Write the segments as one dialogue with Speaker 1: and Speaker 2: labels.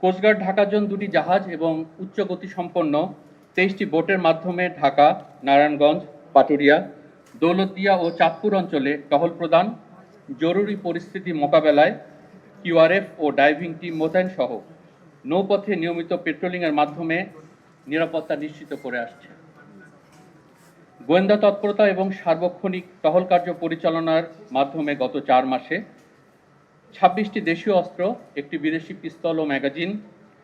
Speaker 1: Coast guard Dhaka zone 2টি জাহাজ এবং উচ্চ গতিসম্পন্ন 23টি বোটের মাধ্যমে ঢাকা, নারায়ণগঞ্জ, পাটুরিয়া, দৌলতদিয়া ও চাঁদপুর অঞ্চলে টহল প্রদান, জরুরি পরিস্থিতি মোকাবেলায় কিউআরএফ ও ডাইভিং টিম মোতায়েন সহ নৌপথে নিয়মিত পেট্রোলিংয়ের মাধ্যমে নিরাপত্তা নিশ্চিত করে আসছে। গোয়েন্দা তৎপরতা এবং সার্বক্ষণিক টহল কার্য পরিচালনার মাধ্যমে গত 4 মাসে 26টি দেশীয় অস্ত্র, একটি বিদেশি পিস্তল ও ম্যাগাজিন,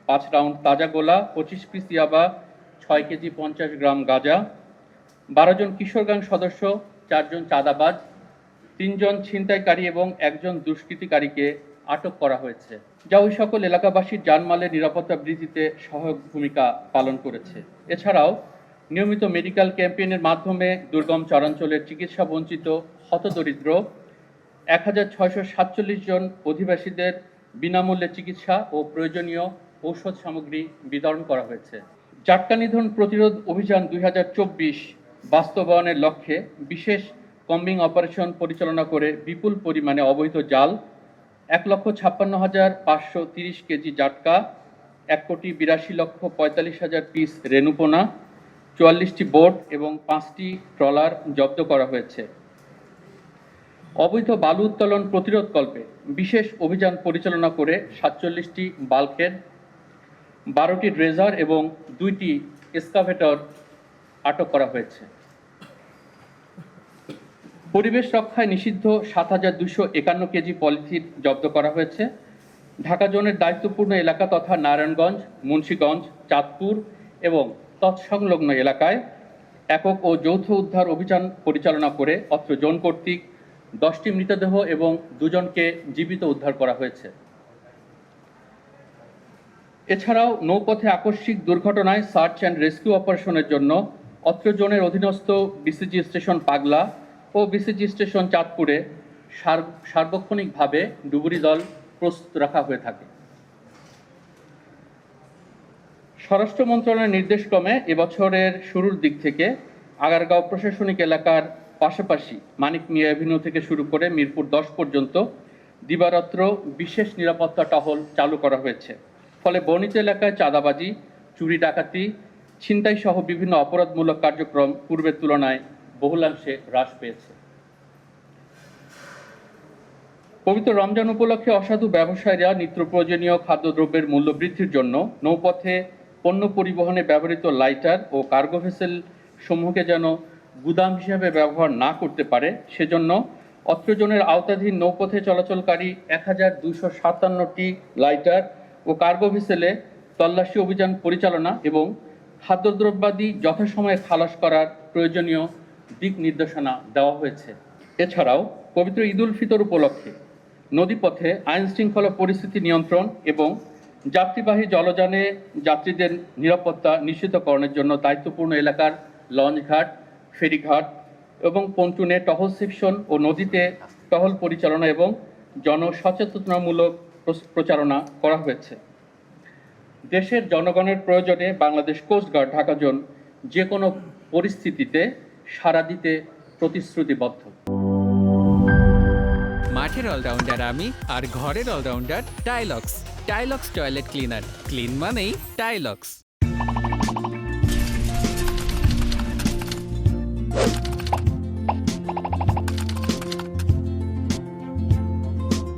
Speaker 1: 5 রাউন্ড তাজা গোলা, 25 পিস ইয়াবা, 6 কেজি 50 গ্রাম গাঁজা, 12 জন কিশোর গ্যাং সদস্য, 4 জন চাঁদাবাজ, 3 জন ছিনতাইকারী এবং 1 জন দুষ্কৃতিকারীকে আটক করা হয়েছে, যা ওই সকল এলাকাবাসীর জানমালের নিরাপত্তা বৃদ্ধিতে সহায়ক ভূমিকা পালন করেছে। এছাড়াও নিয়মিত মেডিকেল ক্যাম্পেইনের মাধ্যমে দুর্গম চরাঞ্চলের চিকিৎসা বঞ্চিত হতদরিদ্র 1647 জন অধিবাসীদের বিনামূল্যে চিকিৎসা ও প্রয়োজনীয় ঔষধ সামগ্রী বিতরণ করা হয়েছে। জাটকা নিধন প্রতিরোধ অভিযান 2024 বাস্তবায়নের লক্ষ্যে বিশেষ কম্বিং অপারেশন পরিচালনা করে বিপুল পরিমাণে অবৈধ জাল, 1,56,530 কেজি জাটকা, 1,82,45,000 পিস রেণুপোনা, 44টি বোট এবং 5টি ট্রলার জব্দ করা হয়েছে। অবৈধ বালু উত্তোলন প্রতিরোধকল্পে বিশেষ অভিযান পরিচালনা করে 47টি বাল্কহেড, 12টি ড্রেজার এবং 2টি এক্সকাভেটর আটক করা হয়েছে। পরিবেশ রক্ষায় নিষিদ্ধ 7,251 কেজি পলিথিন জব্দ করা হয়েছে। ঢাকা জোনের দায়িত্বপূর্ণ এলাকা তথা নারায়ণগঞ্জ, মুন্সিগঞ্জ, চাঁদপুর এবং তৎসংলগ্ন এলাকায় একক ও যৌথ উদ্ধার অভিযান পরিচালনা করে অত্র জোন কর্তৃক 10টি মৃতদেহ এবং 2 জনকে জীবিত উদ্ধার করা হয়েছে। এছাড়াও নৌপথে আকস্মিক দুর্ঘটনায় সার্চ অ্যান্ড রেস্কিউ অপারেশনের জন্য অত্র জোনের অধীনস্থ বিসিজি স্টেশন পাগলা ও বিসিজি স্টেশন চাঁদপুরে সার্বক্ষণিকভাবে ডুবুরি দল প্রস্তুত রাখা হয়ে থাকে। স্বরাষ্ট্র মন্ত্রণালয়ের নির্দেশক্রমে এবছরের শুরুর দিক থেকে আগারগাঁও প্রশাসনিক এলাকার পাশাপাশি মানিক মিয়া এভিনিউ থেকে শুরু করে মিরপুর 10 পর্যন্ত দিবারাত্র বিশেষ নিরাপত্তা টহল চালু করা হয়েছে। ফলে বর্ণিত এলাকায় চাঁদাবাজি, চুরি ডাকাতি, ছিনতাই সহ বিভিন্ন অপরাধমূলক কার্যক্রম পূর্বের তুলনায় বহুলাংশে হ্রাস পেয়েছে। পবিত্র রমজান উপলক্ষে অসাধু ব্যবসায়ীরা নিত্য প্রয়োজনীয় খাদ্যদ্রব্যের মূল্য বৃদ্ধির জন্য নৌপথে পণ্য পরিবহনে ব্যবহৃত লাইটার ও কার্গো ভেসেল সমূহকে যেন গুদাম হিসাবে ব্যবহার না করতে পারে, সেজন্য অত্র জোনের আওতাধীন নৌপথে চলাচলকারী 1257টি লাইটার ও কার্গো ভেসেলে তল্লাশি অভিযান পরিচালনা এবং খাদ্যদ্রব্যাদি যথাসময়ে খালাস করার প্রয়োজনীয় দিক নির্দেশনা দেওয়া হয়েছে। এছাড়াও পবিত্র ঈদ উল ফিতর উপলক্ষে নদীপথে আইন শৃঙ্খলা পরিস্থিতি নিয়ন্ত্রণ এবং যাত্রীবাহী জলযানে যাত্রীদের নিরাপত্তা নিশ্চিতকরণের জন্য দায়িত্বপূর্ণ এলাকার লঞ্চঘাট, ফেরিঘাট এবং পন্টুনে টহল সেকশন ও নদীতে টহল পরিচালনা এবং জনসচেতনতামূলক প্রচারণা করা হয়েছে। দেশের জনগণের প্রয়োজনে বাংলাদেশ কোস্টগার্ড ঢাকা জোন যে কোনো পরিস্থিতিতে সাড়া দিতে প্রতিশ্রুতিবদ্ধ।
Speaker 2: মাঠের অলরাউন্ডার আমি, আর ঘরের allrounder Tilex. Tilex toilet cleaner, clean মানেই টাইলক্স।